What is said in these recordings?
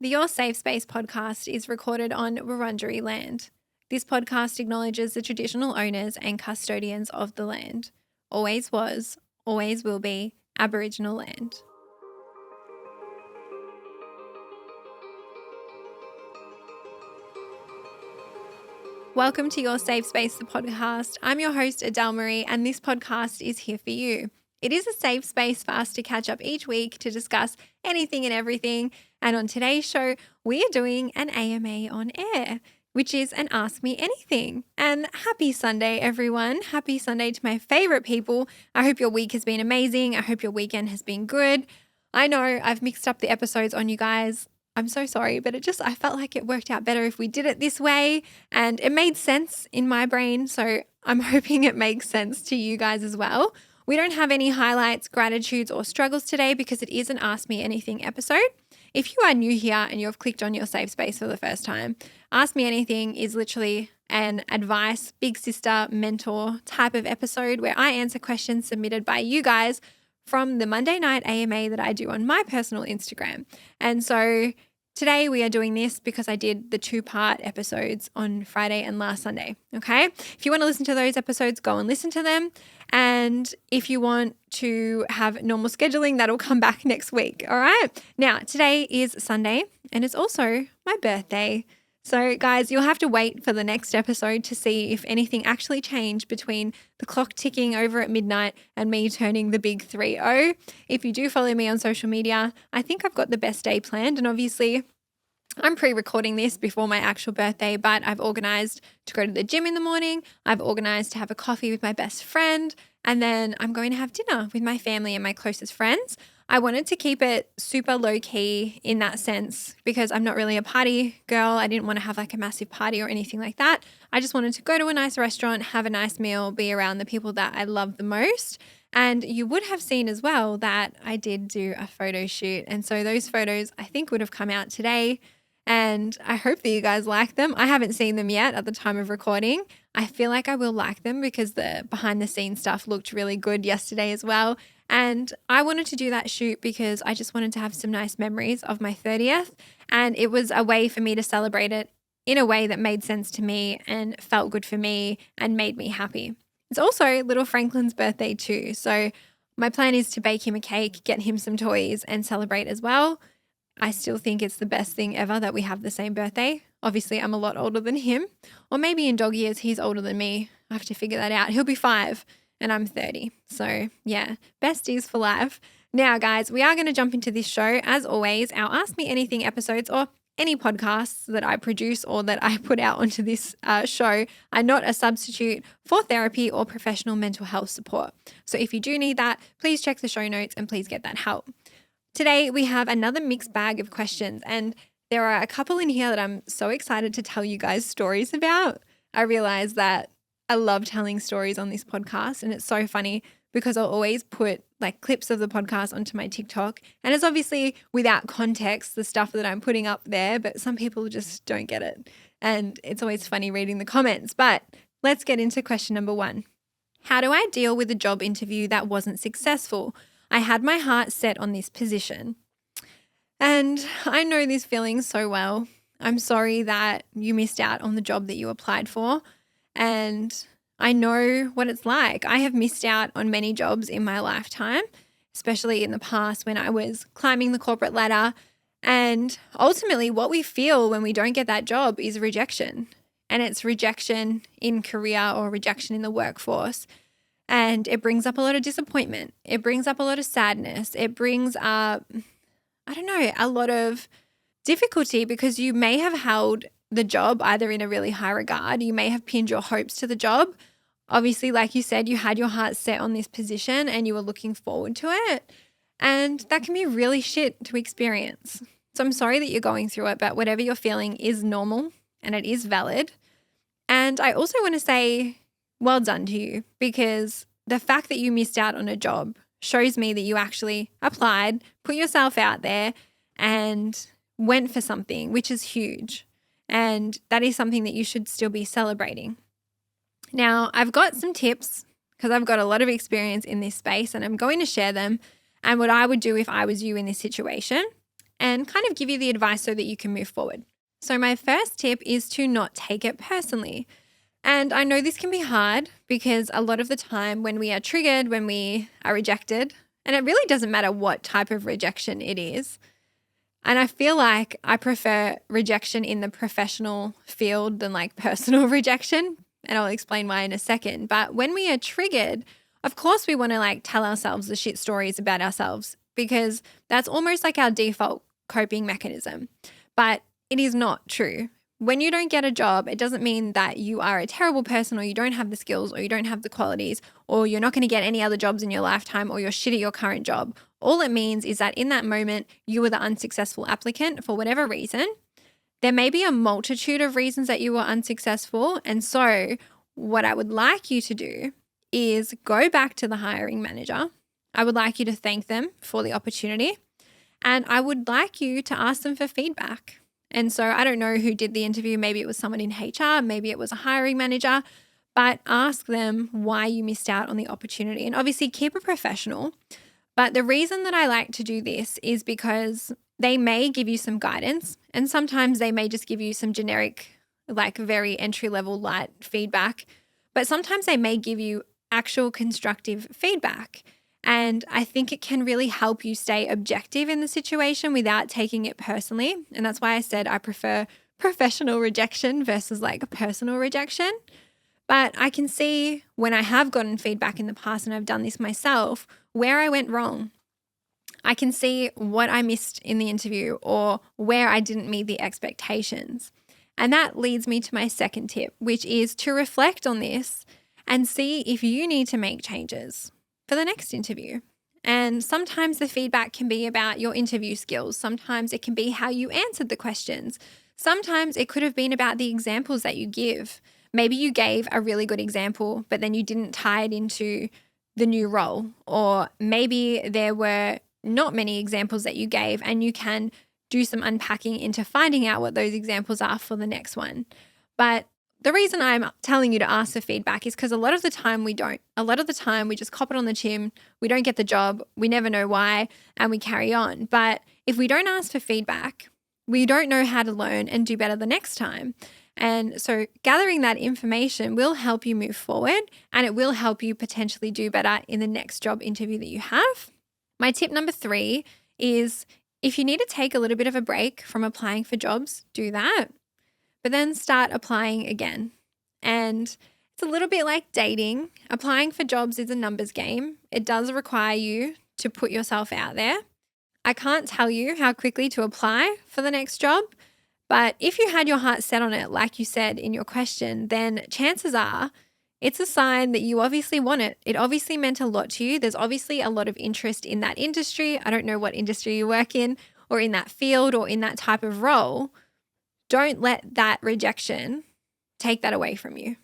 The Your Safe Space podcast is recorded on Wurundjeri land. This podcast acknowledges the traditional owners and custodians of the land. Always was, always will be Aboriginal land. Welcome to Your Safe Space, the podcast. I'm your host, Adele Marie, and this podcast is here for you. It is a safe space for us to catch up each week to discuss anything and everything. And on today's show, we are doing an AMA on air, which is an Ask Me Anything. And happy Sunday, everyone. Happy Sunday to my favorite people. I hope your week has been amazing. I hope your weekend has been good. I know I've mixed up the episodes on you guys. I'm so sorry, but I felt like it worked out better if we did it this way, and it made sense in my brain. So I'm hoping it makes sense to you guys as well. We don't have any highlights, gratitudes, or struggles today because it is an Ask Me Anything episode. If you are new here and you've clicked on Your Safe Space for the first time, Ask Me Anything is literally an advice, big sister, mentor type of episode where I answer questions submitted by you guys from the Monday night AMA that I do on my personal Instagram. And so today we are doing this because I did the 2-part episodes on Friday and last Sunday, okay? If you want to listen to those episodes, go and listen to them. And if you want to have normal scheduling, that'll come back next week, all right? Now, today is Sunday and it's also my birthday. So guys, you'll have to wait for the next episode to see if anything actually changed between the clock ticking over at midnight and me turning the big 3-0. If you do follow me on social media, I think I've got the best day planned. And obviously I'm pre-recording this before my actual birthday, but I've organized to go to the gym in the morning. I've organized to have a coffee with my best friend, and then I'm going to have dinner with my family and my closest friends. I wanted to keep it super low key in that sense because I'm not really a party girl. I didn't want to have like a massive party or anything like that. I just wanted to go to a nice restaurant, have a nice meal, be around the people that I love the most. And you would have seen as well that I did do a photo shoot. And so those photos I think would have come out today. And I hope that you guys like them. I haven't seen them yet at the time of recording. I feel like I will like them because the behind the scenes stuff looked really good yesterday as well. And I wanted to do that shoot because I just wanted to have some nice memories of my 30th. And it was a way for me to celebrate it in a way that made sense to me and felt good for me and made me happy. It's also little Franklin's birthday too. So my plan is to bake him a cake, get him some toys and celebrate as well. I still think it's the best thing ever that we have the same birthday. Obviously, I'm a lot older than him, or maybe in dog years, he's older than me. I have to figure that out. He'll be 5 and I'm 30. So yeah, besties for life. Now, guys, we are going to jump into this show. As always, our Ask Me Anything episodes or any podcasts that I produce or that I put out onto this show are not a substitute for therapy or professional mental health support. So if you do need that, please check the show notes and please get that help. Today, we have another mixed bag of questions, and there are a couple in here that I'm so excited to tell you guys stories about. I realize that I love telling stories on this podcast, and it's so funny because I'll always put like clips of the podcast onto my TikTok, and it's obviously without context, the stuff that I'm putting up there, but some people just don't get it. And it's always funny reading the comments, but let's get into question number 1. How do I deal with a job interview that wasn't successful? I had my heart set on this position. And I know these feelings so well. I'm sorry that you missed out on the job that you applied for. And I know what it's like. I have missed out on many jobs in my lifetime, especially in the past when I was climbing the corporate ladder. And ultimately, what we feel when we don't get that job is rejection. And it's rejection in career or rejection in the workforce. And it brings up a lot of disappointment. It brings up a lot of sadness. It brings up, a lot of difficulty because you may have held the job either in a really high regard. You may have pinned your hopes to the job. Obviously, like you said, you had your heart set on this position and you were looking forward to it. And that can be really shit to experience. So I'm sorry that you're going through it, but whatever you're feeling is normal and it is valid. And I also want to say, well done to you, because the fact that you missed out on a job shows me that you actually applied, put yourself out there and went for something, which is huge. And that is something that you should still be celebrating. Now, I've got some tips because I've got a lot of experience in this space and I'm going to share them and what I would do if I was you in this situation. and kind of give you the advice so that you can move forward. So my first tip is to not take it personally. And I know this can be hard because a lot of the time when we are triggered, when we are rejected, and it really doesn't matter what type of rejection it is. And I feel like I prefer rejection in the professional field than like personal rejection. And I'll explain why in a second. But when we are triggered, of course we want to like tell ourselves the shit stories about ourselves because that's almost like our default coping mechanism. But it is not true. When you don't get a job, it doesn't mean that you are a terrible person or you don't have the skills or you don't have the qualities or you're not going to get any other jobs in your lifetime or you're shit at your current job. All it means is that in that moment, you were the unsuccessful applicant for whatever reason. There may be a multitude of reasons that you were unsuccessful. And so what I would like you to do is go back to the hiring manager. I would like you to thank them for the opportunity. And I would like you to ask them for feedback. And so I don't know who did the interview. Maybe it was someone in HR, maybe it was a hiring manager, but ask them why you missed out on the opportunity. And obviously keep it professional. But the reason that I like to do this is because they may give you some guidance and sometimes they may just give you some generic, like very entry-level light feedback, but sometimes they may give you actual constructive feedback. And I think it can really help you stay objective in the situation without taking it personally. And that's why I said I prefer professional rejection versus like personal rejection. But I can see when I have gotten feedback in the past, and I've done this myself, where I went wrong. I can see what I missed in the interview or where I didn't meet the expectations. And that leads me to my second tip, which is to reflect on this and see if you need to make changes for the next interview. And sometimes the feedback can be about your interview skills. Sometimes it can be how you answered the questions. Sometimes it could have been about the examples that you give. Maybe you gave a really good example, but then you didn't tie it into the new role. Or maybe there were not many examples that you gave and you can do some unpacking into finding out what those examples are for the next one. But the reason I'm telling you to ask for feedback is because a lot of the time we don't. A lot of the time we just cop it on the chin, we don't get the job, we never know why, and we carry on. But if we don't ask for feedback, we don't know how to learn and do better the next time. And so gathering that information will help you move forward and it will help you potentially do better in the next job interview that you have. My tip number 3 is if you need to take a little bit of a break from applying for jobs, do that. But then start applying again. And it's a little bit like dating. Applying for jobs is a numbers game. It does require you to put yourself out there. I can't tell you how quickly to apply for the next job, but if you had your heart set on it, like you said in your question, then chances are it's a sign that you obviously want it. It obviously meant a lot to you. There's obviously a lot of interest in that industry. I don't know what industry you work in or in that field or in that type of role. Don't let that rejection take that away from you.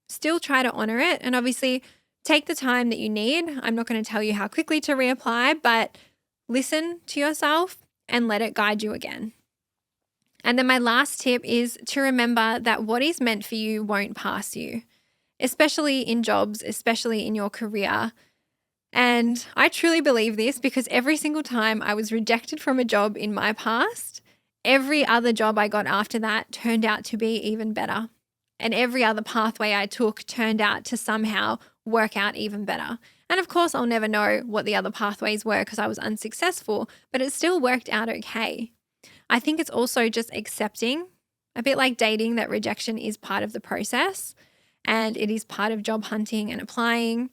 Still try to honor it and obviously take the time that you need. I'm not going to tell you how quickly to reapply, but listen to yourself and let it guide you again. And then my last tip is to remember that what is meant for you won't pass you, especially in jobs, especially in your career. And I truly believe this because every single time I was rejected from a job in my past, every other job I got after that turned out to be even better. And every other pathway I took turned out to somehow work out even better. And of course, I'll never know what the other pathways were because I was unsuccessful, but it still worked out okay. I think it's also just accepting, a bit like dating, that rejection is part of the process and it is part of job hunting and applying,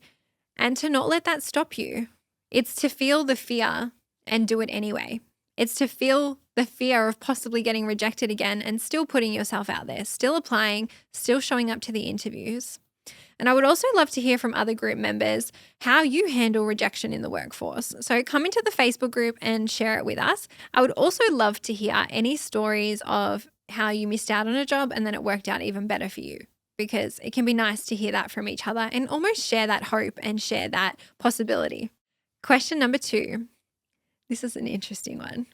and to not let that stop you. It's to feel the fear and do it anyway. It's to feel the fear of possibly getting rejected again and still putting yourself out there, still applying, still showing up to the interviews. And I would also love to hear from other group members how you handle rejection in the workforce. So come into the Facebook group and share it with us. I would also love to hear any stories of how you missed out on a job and then it worked out even better for you, because it can be nice to hear that from each other and almost share that hope and share that possibility. Question number 2. This is an interesting one.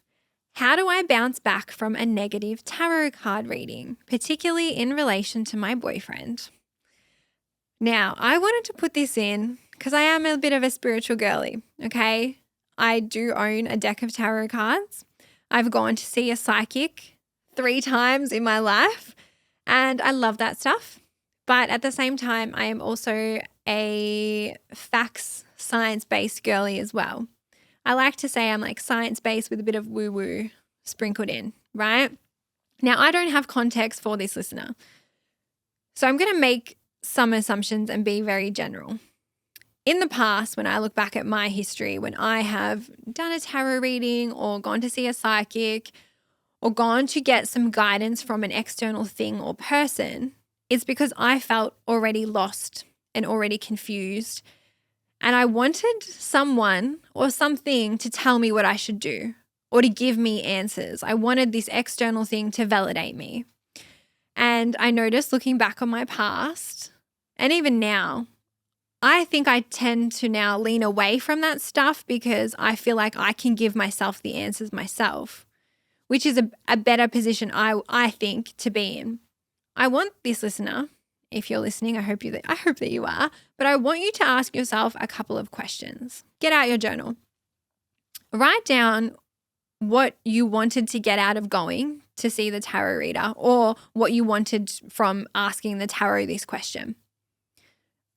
How do I bounce back from a negative tarot card reading, particularly in relation to my boyfriend? Now, I wanted to put this in because I am a bit of a spiritual girly, okay? I do own a deck of tarot cards, I've gone to see a psychic 3 times in my life, and I love that stuff. But at the same time, I am also a facts, science-based girly as well. I like to say I'm like science-based with a bit of woo-woo sprinkled in, right? Now, I don't have context for this listener, so I'm going to make some assumptions and be very general. In the past, when I look back at my history, when I have done a tarot reading or gone to see a psychic or gone to get some guidance from an external thing or person, it's because I felt already lost and already confused. And I wanted someone or something to tell me what I should do or to give me answers. I wanted this external thing to validate me. And I noticed looking back on my past, and even now, I think I tend to now lean away from that stuff because I feel like I can give myself the answers myself, which is a better position I think to be in. I want this listener, if you're listening, I hope that you are, but I want you to ask yourself a couple of questions. Get out your journal. Write down what you wanted to get out of going to see the tarot reader or what you wanted from asking the tarot this question.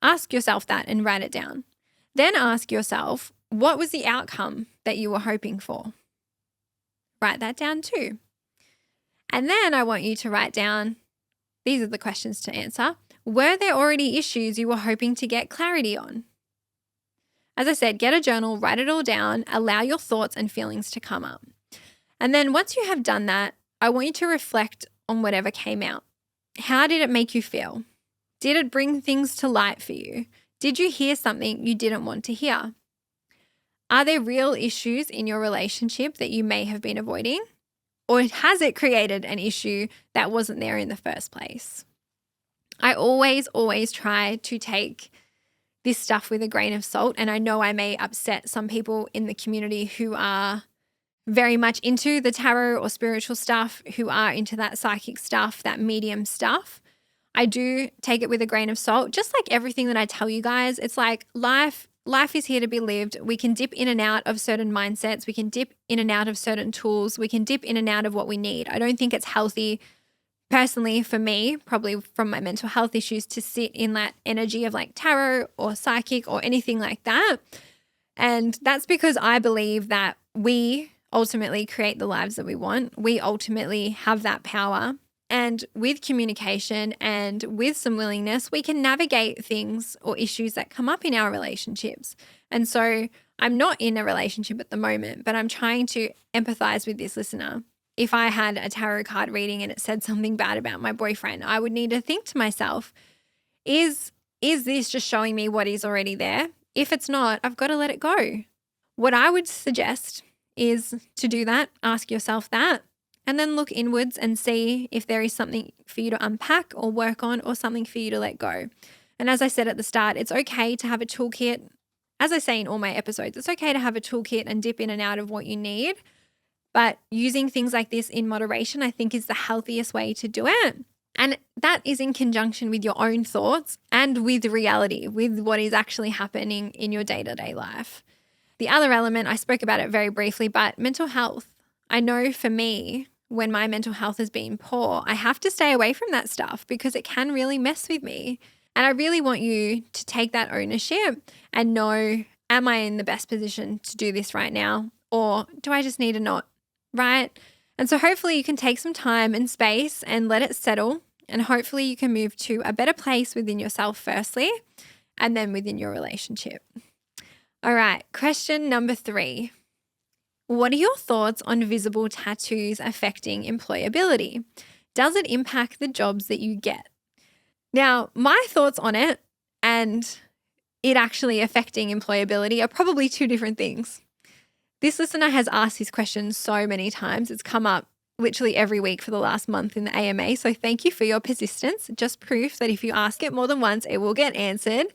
Ask yourself that and write it down. Then ask yourself, what was the outcome that you were hoping for? Write that down too. And then I want you to write down, these are the questions to answer. Were there already issues you were hoping to get clarity on? As I said, get a journal, write it all down, allow your thoughts and feelings to come up. And then once you have done that, I want you to reflect on whatever came out. How did it make you feel? Did it bring things to light for you? Did you hear something you didn't want to hear? Are there real issues in your relationship that you may have been avoiding? Or has it created an issue that wasn't there in the first place? I always try to take this stuff with a grain of salt, and I know I may upset some people in the community who are very much into the tarot or spiritual stuff, who are into that psychic stuff, that medium stuff. I do take it with a grain of salt. Just like everything that I tell you guys, it's like life is here to be lived. We can dip in and out of certain mindsets. We can dip in and out of certain tools. We can dip in and out of what we need. I don't think it's healthy, personally, for me, probably from my mental health issues, to sit in that energy of like tarot or psychic or anything like that. And that's because I believe that we ultimately create the lives that we want. We ultimately have that power. And with communication and with some willingness, we can navigate things or issues that come up in our relationships. And so I'm not in a relationship at the moment, but I'm trying to empathize with this listener. If I had a tarot card reading and it said something bad about my boyfriend, I would need to think to myself, is this just showing me what is already there? If it's not, I've got to let it go. What I would suggest is to do that, ask yourself that, and then look inwards and see if there is something for you to unpack or work on or something for you to let go. And as I said at the start, it's okay to have a toolkit. As I say in all my episodes, it's okay to have a toolkit and dip in and out of what you need. But using things like this in moderation, I think, is the healthiest way to do it. And that is in conjunction with your own thoughts and with reality, with what is actually happening in your day-to-day life. The other element, I spoke about it very briefly, but mental health. I know for me, when my mental health has been poor, I have to stay away from that stuff because it can really mess with me. And I really want you to take that ownership and know, am I in the best position to do this right now? Or do I just need a nod, right? And so hopefully you can take some time and space and let it settle. And hopefully you can move to a better place within yourself firstly, and then within your relationship. All right, question number 3. What are your thoughts on visible tattoos affecting employability? Does it impact the jobs that you get? Now, my thoughts on it and it actually affecting employability are probably 2 different things. This listener has asked this question so many times. It's come up literally every week for the last month in the AMA. So thank you for your persistence. Just proof that if you ask it more than once, it will get answered.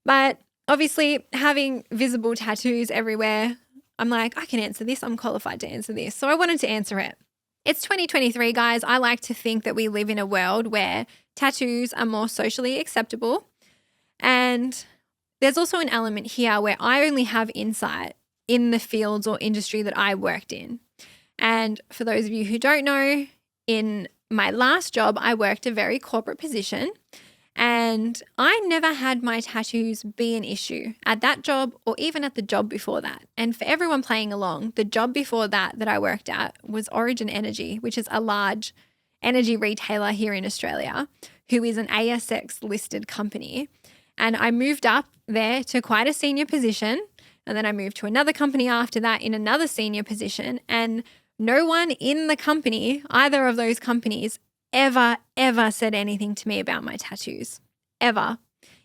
But obviously, having visible tattoos everywhere, I'm like, I can answer this. I'm qualified to answer this. So I wanted to answer it. It's 2023, guys. I like to think that we live in a world where tattoos are more socially acceptable. And there's also an element here where I only have insight in the fields or industry that I worked in. And for those of you who don't know, in my last job, I worked a very corporate position, and I never had my tattoos be an issue at that job or even at the job before that. And for everyone playing along, the job before that I worked at was Origin Energy, which is a large energy retailer here in Australia, who is an ASX listed company. And I moved up there to quite a senior position. And then I moved to another company after that in another senior position. And no one in the company, either of those companies, ever said anything to me about my tattoos, ever.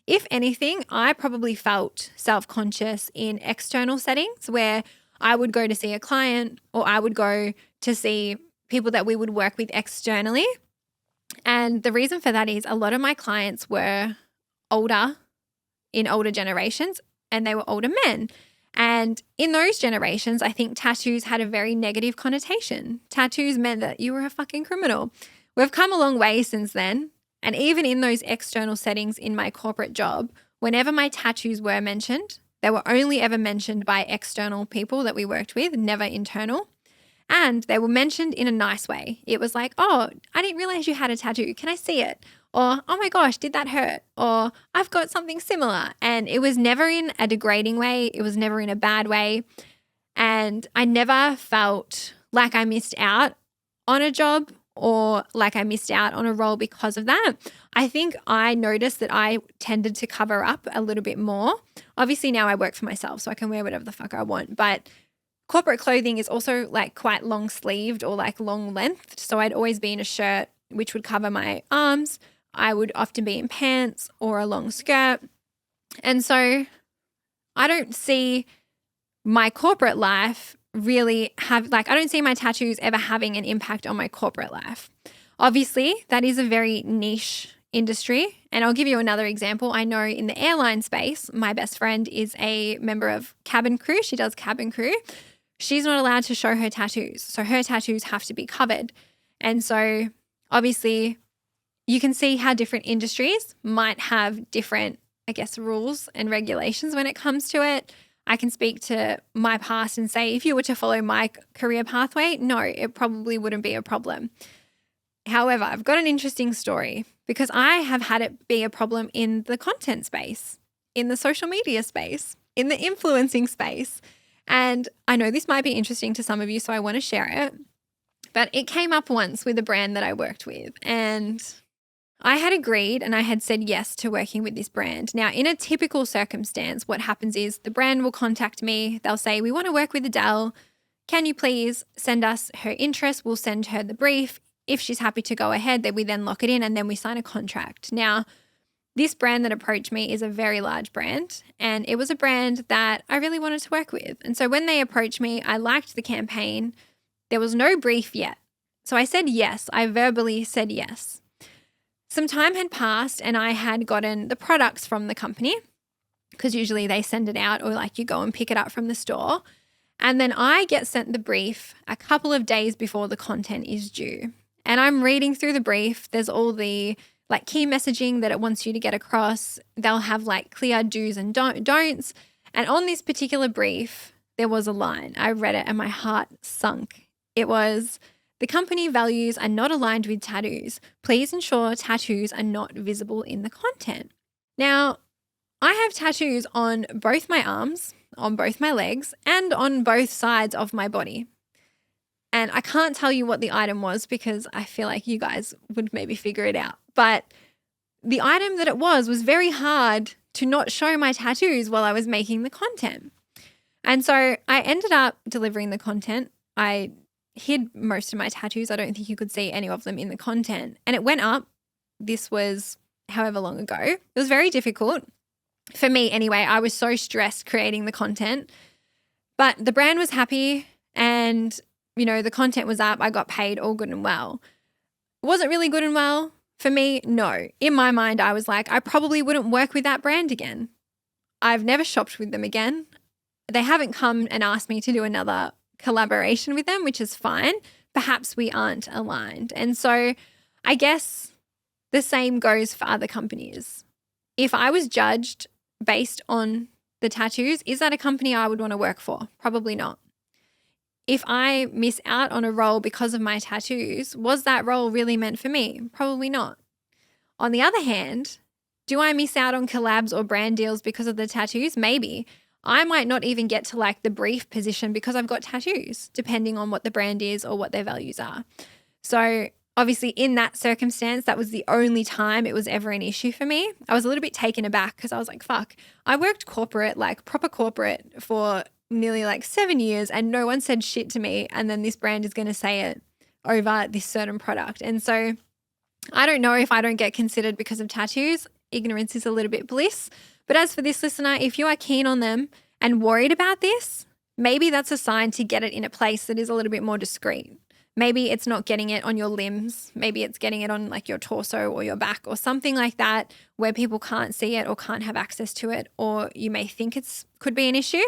If anything, I probably felt self-conscious in external settings where I would go to see a client or I would go to see people that we would work with externally. And the reason for that is a lot of my clients were older generations, and they were older men. And in those generations, I think tattoos had a very negative connotation. Tattoos meant that you were a fucking criminal. We've come a long way since then. And even in those external settings in my corporate job, whenever my tattoos were mentioned, they were only ever mentioned by external people that we worked with, never internal. And they were mentioned in a nice way. It was like, oh, I didn't realize you had a tattoo. Can I see it? Or, oh my gosh, did that hurt? Or, I've got something similar. And it was never in a degrading way. It was never in a bad way. And I never felt like I missed out on a job or like I missed out on a role because of that. I think I noticed that I tended to cover up a little bit more. Obviously now I work for myself, so I can wear whatever the fuck I want. But corporate clothing is also like quite long sleeved or like long length. So I'd always be in a shirt which would cover my arms. I would often be in pants or a long skirt. And so I don't see my corporate life really I don't see my tattoos ever having an impact on my corporate life. Obviously, that is a very niche industry. And I'll give you another example. I know in the airline space, my best friend is a member of cabin crew. She does cabin crew. She's not allowed to show her tattoos. So her tattoos have to be covered. And so obviously you can see how different industries might have different, rules and regulations when it comes to it. I can speak to my past and say, if you were to follow my career pathway, no, it probably wouldn't be a problem. However, I've got an interesting story because I have had it be a problem in the content space, in the social media space, in the influencing space. And I know this might be interesting to some of you, so I want to share it. But it came up once with a brand that I worked with, and I had agreed and I had said yes to working with this brand. Now, in a typical circumstance, what happens is the brand will contact me. They'll say, we want to work with Adele. Can you please send us her interest? We'll send her the brief. If she's happy to go ahead, then we then lock it in and then we sign a contract. Now, this brand that approached me is a very large brand, and it was a brand that I really wanted to work with. And so when they approached me, I liked the campaign. There was no brief yet. So I said yes. I verbally said yes. Some time had passed and I had gotten the products from the company because usually they send it out or like you go and pick it up from the store. And then I get sent the brief a couple of days before the content is due. And I'm reading through the brief. There's all the like key messaging that it wants you to get across. They'll have like clear do's and don'ts. And on this particular brief, there was a line. I read it and my heart sunk. It was, the company values are not aligned with tattoos. Please ensure tattoos are not visible in the content. Now, I have tattoos on both my arms, on both my legs, and on both sides of my body. And I can't tell you what the item was because I feel like you guys would maybe figure it out. But the item that it was very hard to not show my tattoos while I was making the content. And so I ended up delivering the content. I hid most of my tattoos. I don't think you could see any of them in the content. And it went up. This was however long ago. It was very difficult for me anyway. I was so stressed creating the content. But the brand was happy and, the content was up. I got paid, all good and well. Was it really good and well? For me, no. In my mind, I was like, I probably wouldn't work with that brand again. I've never shopped with them again. They haven't come and asked me to do another collaboration with them, which is fine. Perhaps we aren't aligned. And so I guess the same goes for other companies. If I was judged based on the tattoos, is that a company I would want to work for? Probably not. if I miss out on a role because of my tattoos, was that role really meant for me? Probably not. On the other hand, do I miss out on collabs or brand deals because of the tattoos? Maybe. I might not even get to like the brief position because I've got tattoos, depending on what the brand is or what their values are. So obviously in that circumstance, that was the only time it was ever an issue for me. I was a little bit taken aback because I was like, fuck, I worked corporate, like proper corporate for nearly like 7 years and no one said shit to me. And then this brand is going to say it over this certain product. And so I don't know if I don't get considered because of tattoos. Ignorance is a little bit bliss. But as for this listener, if you are keen on them and worried about this, maybe that's a sign to get it in a place that is a little bit more discreet. Maybe it's not getting it on your limbs. Maybe it's getting it on like your torso or your back or something like that where people can't see it or can't have access to it, or you may think it's could be an issue.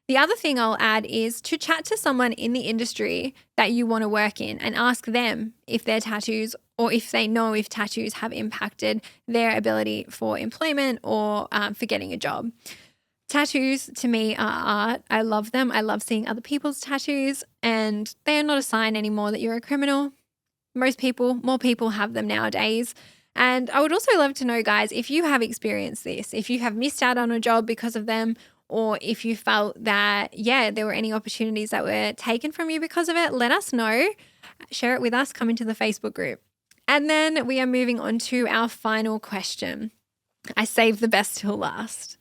The other thing I'll add is to chat to someone in the industry that you want to work in and ask them if their tattoos or if they know if tattoos have impacted their ability for employment or for getting a job. Tattoos to me are art. I love them. I love seeing other people's tattoos, and they are not a sign anymore that you're a criminal. More people have them nowadays. And I would also love to know, guys, if you have experienced this, if you have missed out on a job because of them, or if you felt that, there were any opportunities that were taken from you because of it, let us know. Share it with us. Come into the Facebook group. And then we are moving on to our final question. I saved the best till last.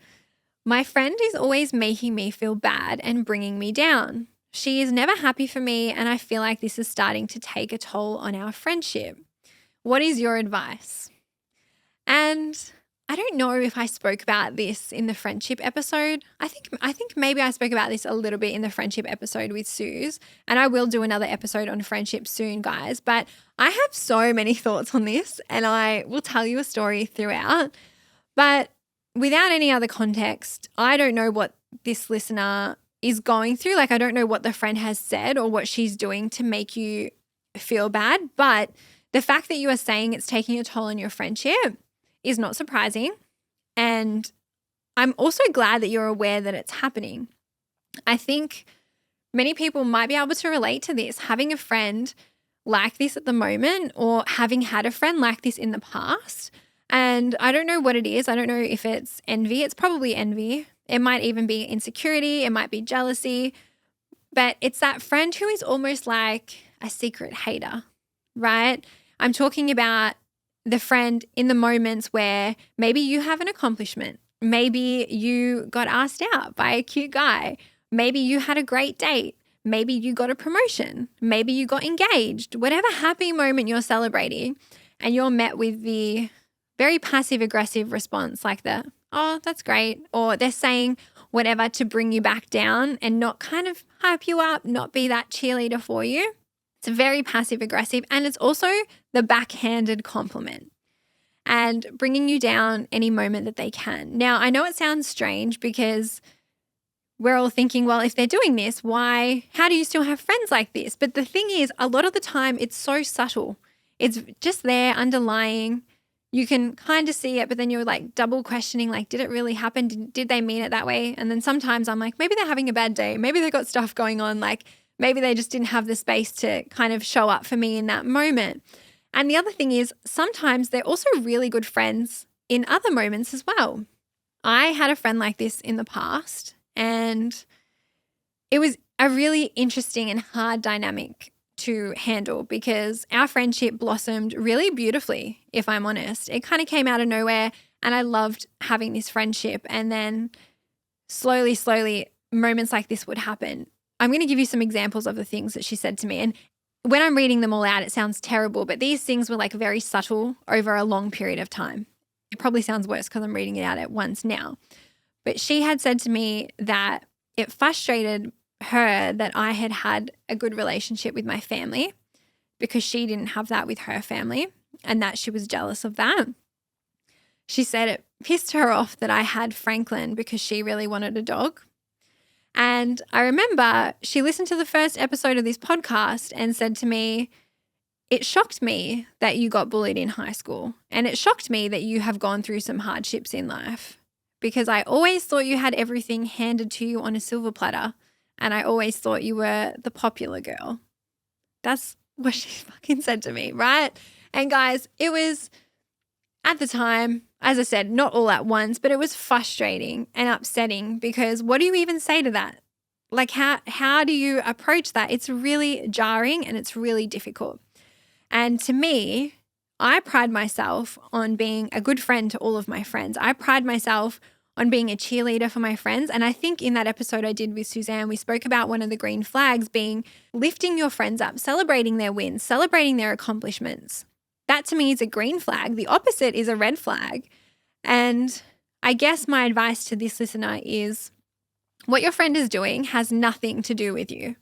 My friend is always making me feel bad and bringing me down. She is never happy for me, and I feel like this is starting to take a toll on our friendship. What is your advice? And I don't know if I spoke about this in the friendship episode. I think maybe I spoke about this a little bit in the friendship episode with Suze, and I will do another episode on friendship soon, guys. But I have so many thoughts on this, and I will tell you a story throughout. But without any other context, I don't know what this listener is going through. Like, I don't know what the friend has said or what she's doing to make you feel bad. But the fact that you are saying it's taking a toll on your friendship is not surprising. And I'm also glad that you're aware that it's happening. I think many people might be able to relate to this, having a friend like this at the moment or having had a friend like this in the past. And I don't know what it is. I don't know if it's envy. It's probably envy. It might even be insecurity. It might be jealousy. But it's that friend who is almost like a secret hater, right? I'm talking about the friend in the moments where maybe you have an accomplishment. Maybe you got asked out by a cute guy. Maybe you had a great date. Maybe you got a promotion. Maybe you got engaged. Whatever happy moment you're celebrating, and you're met with the very passive-aggressive response like the, oh, that's great. Or they're saying whatever to bring you back down and not kind of hype you up, not be that cheerleader for you. It's very passive-aggressive, and it's also the backhanded compliment and bringing you down any moment that they can. Now, I know it sounds strange because we're all thinking, well, if they're doing this, how do you still have friends like this? But the thing is, a lot of the time it's so subtle. It's just there underlying. You can kind of see it, but then you're like double questioning, like, did it really happen? Did they mean it that way? And then sometimes I'm like, maybe they're having a bad day. Maybe they've got stuff going on. Like maybe they just didn't have the space to kind of show up for me in that moment. And the other thing is sometimes they're also really good friends in other moments as well. I had a friend like this in the past, and it was a really interesting and hard dynamic to handle because our friendship blossomed really beautifully, if I'm honest. It kind of came out of nowhere, and I loved having this friendship. And then slowly, moments like this would happen. I'm going to give you some examples of the things that she said to me. And when I'm reading them all out, it sounds terrible, but these things were like very subtle over a long period of time. It probably sounds worse because I'm reading it out at once now. But she had said to me that it frustrated her that I had had a good relationship with my family because she didn't have that with her family, and that she was jealous of that. She said it pissed her off that I had Franklin because she really wanted a dog. And I remember she listened to the first episode of this podcast and said to me, it shocked me that you got bullied in high school, and it shocked me that you have gone through some hardships in life because I always thought you had everything handed to you on a silver platter. and I always thought you were the popular girl. That's what she fucking said to me, right? And guys, it was at the time, as I said, not all at once, but it was frustrating and upsetting because what do you even say to that? Like how do you approach that? It's really jarring and it's really difficult. And to me, I pride myself on being a good friend to all of my friends. I pride myself on being a cheerleader for my friends. And I think in that episode I did with Suzanne, we spoke about one of the green flags being lifting your friends up, celebrating their wins, celebrating their accomplishments. That to me is a green flag. The opposite is a red flag. And I guess my advice to this listener is what your friend is doing has nothing to do with you.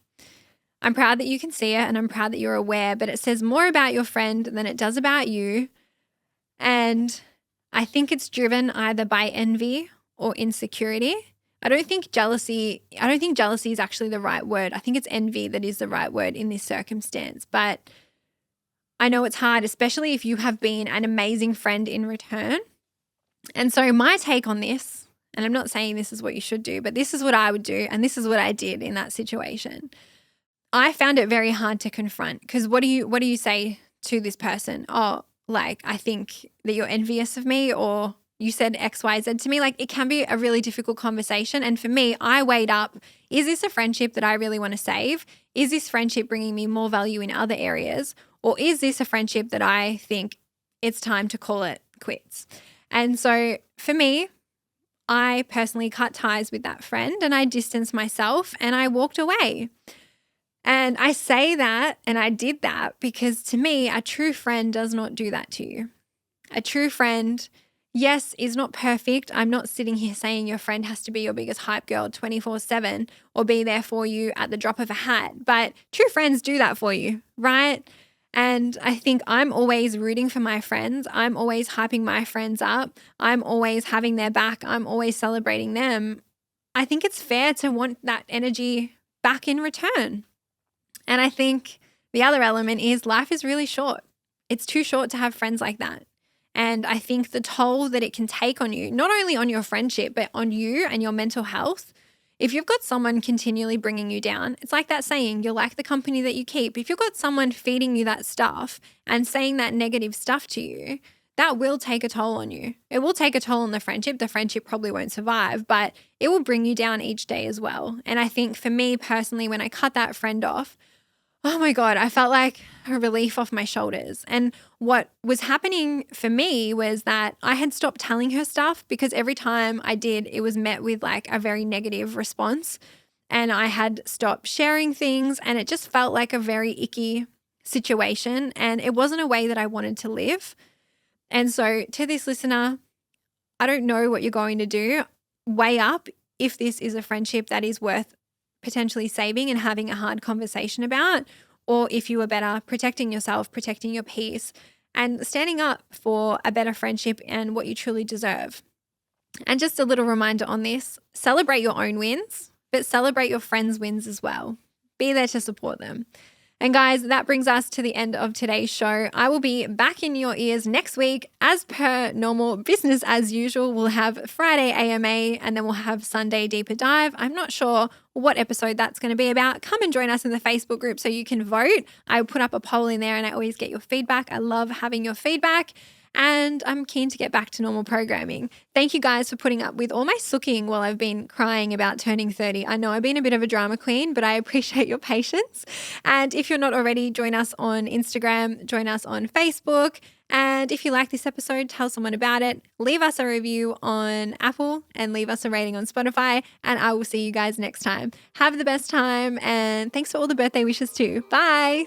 I'm proud that you can see it and I'm proud that you're aware, but it says more about your friend than it does about you. And I think it's driven either by envy or insecurity. I don't think jealousy is actually the right word. I think it's envy that is the right word in this circumstance. But I know it's hard, especially if you have been an amazing friend in return. And so my take on this, and I'm not saying this is what you should do, but this is what I would do. And this is what I did in that situation. I found it very hard to confront because what do you say to this person? Oh, like, I think that you're envious of me, or you said X, Y, Z to me. Like, it can be a really difficult conversation. And for me, I weighed up, is this a friendship that I really want to save? Is this friendship bringing me more value in other areas? Or is this a friendship that I think it's time to call it quits? And so for me, I personally cut ties with that friend and I distanced myself and I walked away. And I say that and I did that because to me, a true friend does not do that to you. A true friend, yes, is not perfect. I'm not sitting here saying your friend has to be your biggest hype girl 24/7 or be there for you at the drop of a hat. But true friends do that for you, right? And I think I'm always rooting for my friends. I'm always hyping my friends up. I'm always having their back. I'm always celebrating them. I think it's fair to want that energy back in return. And I think the other element is life is really short. It's too short to have friends like that. And I think the toll that it can take on you, not only on your friendship, but on you and your mental health, if you've got someone continually bringing you down, it's like that saying, you're like the company that you keep. If you've got someone feeding you that stuff and saying that negative stuff to you, that will take a toll on you. It will take a toll on the friendship. The friendship probably won't survive, but it will bring you down each day as well. And I think for me personally, when I cut that friend off, oh my God, I felt like a relief off my shoulders. And what was happening for me was that I had stopped telling her stuff because every time I did, it was met with like a very negative response. And I had stopped sharing things and it just felt like a very icky situation. And it wasn't a way that I wanted to live. And so to this listener, I don't know what you're going to do. Weigh up if this is a friendship that is worth potentially saving and having a hard conversation about, or if you are better protecting yourself, protecting your peace, and standing up for a better friendship and what you truly deserve. And just a little reminder on this, celebrate your own wins, but celebrate your friends' wins as well. Be there to support them. And guys, that brings us to the end of today's show. I will be back in your ears next week. As per normal, business as usual, we'll have Friday AMA and then we'll have Sunday Deeper Dive. I'm not sure what episode that's going to be about. Come and join us in the Facebook group so you can vote. I put up a poll in there and I always get your feedback. I love having your feedback. And I'm keen to get back to normal programming. Thank you guys for putting up with all my sooking while I've been crying about turning 30. I know I've been a bit of a drama queen, but I appreciate your patience. And if you're not already, join us on Instagram, join us on Facebook. And if you like this episode, tell someone about it. Leave us a review on Apple and leave us a rating on Spotify. And I will see you guys next time. Have the best time. And thanks for all the birthday wishes too. Bye.